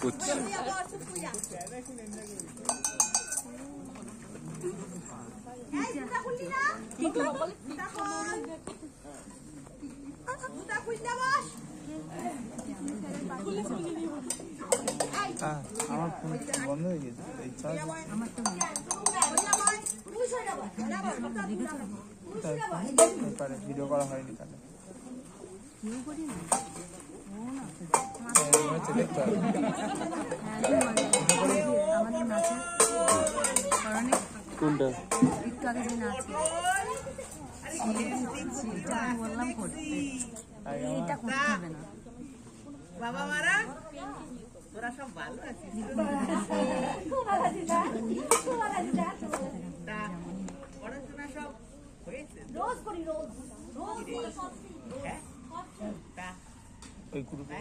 করছে। আমার ফোন বন্ধ হয়ে গেছে, ভিডিও করা হয়নি তাহলে দেখতে হবে। কোনটা একটু আগে যে নাচ বললাম করতে, এটা করতে হবে না। বাবা মারা তোরা সব ভালো আছিস? পড়াশোনা সব হয়েছে? রোজ করি রোজ রোজ হ্যাঁ তা ওই গ্রুপে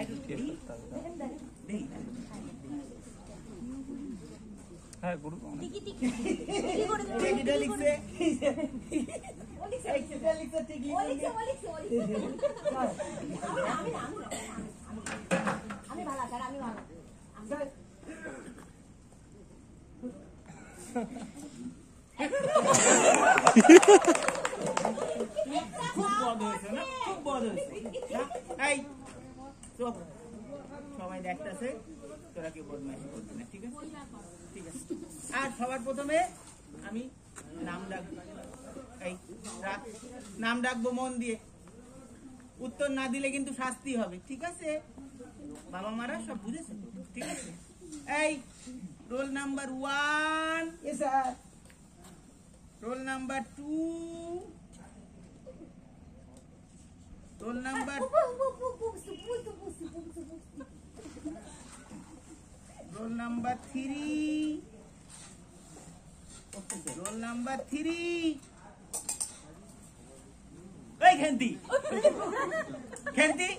হ্যাঁ গ্রুপ টিকি টিকি টিকি করে দিও। এটা লিখছে ও লিখছে এটা লিখছে ঠিক ও লিখছে আমি ভালো স্যার, আমি ভালো। খুব বদ হয়েছে না, খুব বদ হয়েছে। এই চুপ, সবাই দেখতেছে তোরা কেউ বদমাইশি করবি না, ঠিক আছে? ঠিক আছে। আর সবার প্রথমে আমি নাম ডাকবো, এই রাখ, নাম ডাকবো মন দিয়ে, উত্তর না দিলে কিন্তু শাস্তি হবে, ঠিক আছে? বাবা মারা সব বুঝেছে, ঠিক আছে? এই roll number 1, roll number 2, roll number roll number 3, roll number 3। এই খেন্তি খেন্তি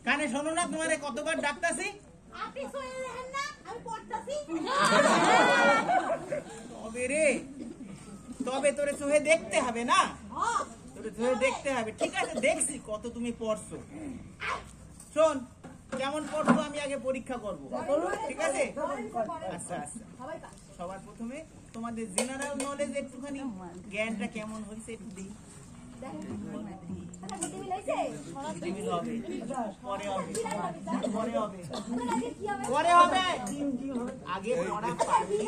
কানে শোনো না, তোমারে কতবার ডাকতাছি? আপনি শুনে দেখেন না আমি পড়তাছি। তবে রে, তবে তোরে চোখে দেখতে হবে না, তোরে চোখে দেখতে হবে, ঠিক আছে? দেখছি কত তুমি পড়ছো। শোন, কেমন পড়ছো আমি আগে পরীক্ষা করব, ঠিক আছে? আচ্ছা আচ্ছা, সবার প্রথমে তোমাদের জেনারেল নলেজ একটুখানি জ্ঞানটা কেমন হয়েছে একটু দিই। পরে হবে, আগে পড়া পারলি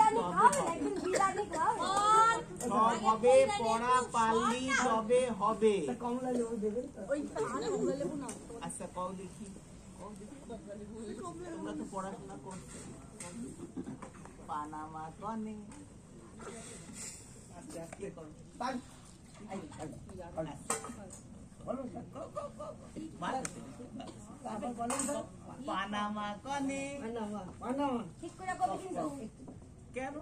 সব হবে, পড়া পারলি তবে হবে। আচ্ছা কও দেখি, তোমরা তো পড়াশোনা করছো। পানামা কনে আস্তে আস্তে করো, পানামা কনে ঠিক করে কবি কিন্তু কেন?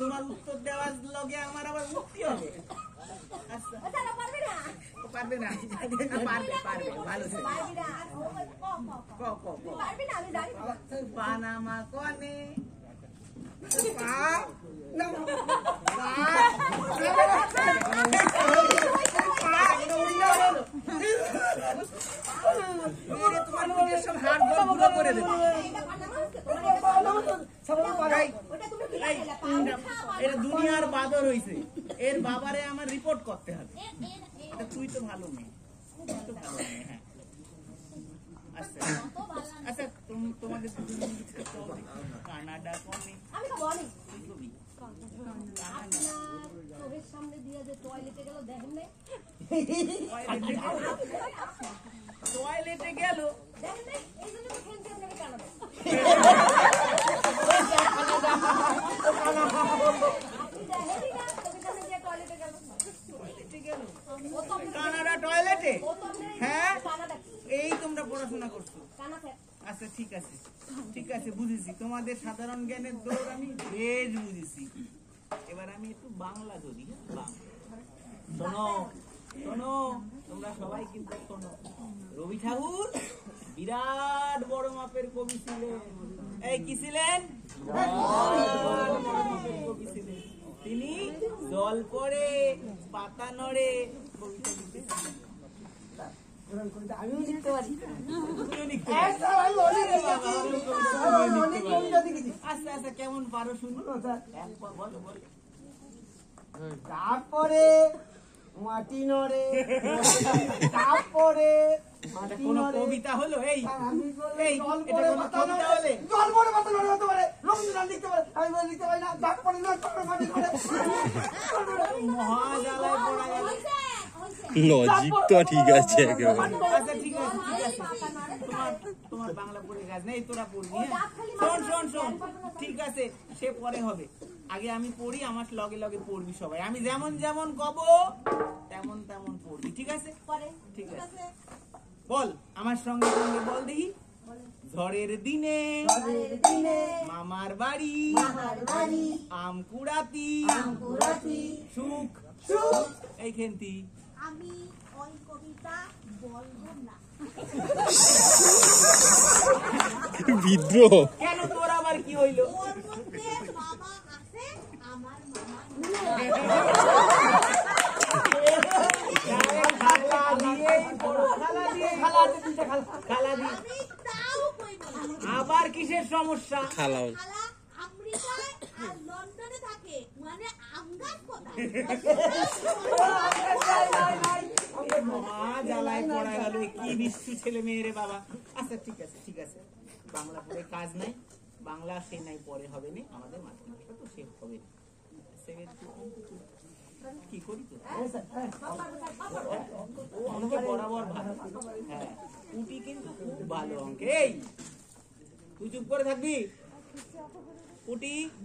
তোমার উত্তর দেওয়ার লগে আমার আবার মুক্তি হবে। আচ্ছা ওটা পারবে না, পারবে না? পারবে পারবে, ভালো ছে পারবি না। ক ক ক পারবি না, আমি জানি। পানামা কনে দুনিয়ার বাদর হইছে, এর বাবারে আমার রিপোর্ট করতে হবে। তুই তো ভালো মেয়ে, হ্যাঁ। আচ্ছা আচ্ছা, তোমাদের কানাডা কনে আমি তো বলি কানাডা চোখের সামনে দিয়ে যে টয়লেটে গেল দেখেন না, টয়লেটে গেল দেখেন না, এই জন্য তো খেলতে আপনাকে কানাডা। কানাডা টয়লেটে, হ্যাঁ এই তোমরা পড়াশোনা করছো। আচ্ছা ঠিক আছে, ঠিক আছে, বুঝেছি। তোমাদের সাধারণ জ্ঞানের দৌড় আমি বেশ বুঝেছি। এবার আমি একটু বাংলা ধরি। শোনো শোনো, তোমরা সবাই কিন্তু শোনো। রবি ঠাকুর বিরাট বড় মাপের কবি ছিলেন। এই কি ছিলেন? কবি ছিলেন। তিনি জল পড়ে পাতা নড়ে কবিতা লিখতেছিলেন। আমিও লিখতে পারি। অনেক কবিতা দেখেছি। আচ্ছা আচ্ছা কেমন পারো শুনি একবার বলো বলো তারপরে মাটি নড়ে, তারপরে মাটি কোন নড়ে। কবিতা হলো এই আর আমি বললাম, এই জল এটা পড়ে কোনো মাথা কবিতা নড়ে, হলে জল পড়ে মাথা নড়ে হতে পারে, রবীন্দ্রনাথ লিখতে পারে, আমি বলে লিখতে পারি না, ডাক পড়ে না, তারপরে মাটি নড়ে। মহাজালায় পড়া গেল। লজিকটা ঠিক আছে একেবারে। আচ্ছা ঠিক আছে ঠিক আছে তোমার তোমার বাংলা পড়ে কাজ নেই তোরা পড়বি হ্যাঁ শোন শোন শোন ঠিক আছে সে পরে হবে আগে আমি পড়ি আমার লগে লগে পড়বি সবাই আমি যেমন যেমন কব তেমন তেমন পড়বি ঠিক আছে ঠিক আছে বল আমার সঙ্গে সঙ্গে বল দেখি ঝড়ের দিনে মামার বাড়ি আম কুড়াতি সুখ এই খেন্তি আমি ওই কবিতা বলবো না। বিদ্রোহ। কেন তোর আবার কি হইলো ওর মধ্যে মামা আছে, আমার মামা খালা দিয়েই পড়ো, খালা দিয়ে খালা আছে তিনটা খালা খালা দিয়ে আমি তাও কইব। আবার কিসের সমস্যা খালা খালা আমেরিকায় আর লন্ডনে থাকে, মানে আমগাছ কোথায়? মা জ্বালায় পড়া গেল কি বিশ্রু ছেলে মেয়েরে বাবা আচ্ছা ঠিক আছে বাংলা পড়ে কাজ নাই বাংলা সে নাই পরে হবে না আমাদের মাতৃভাষা তো সে হবে না কি করি তো ও অঙ্কে বরাবর ভালো হ্যাঁ উটি কিন্তু খুব ভালো অঙ্কে এই তুই চুপ করে থাকবি উটি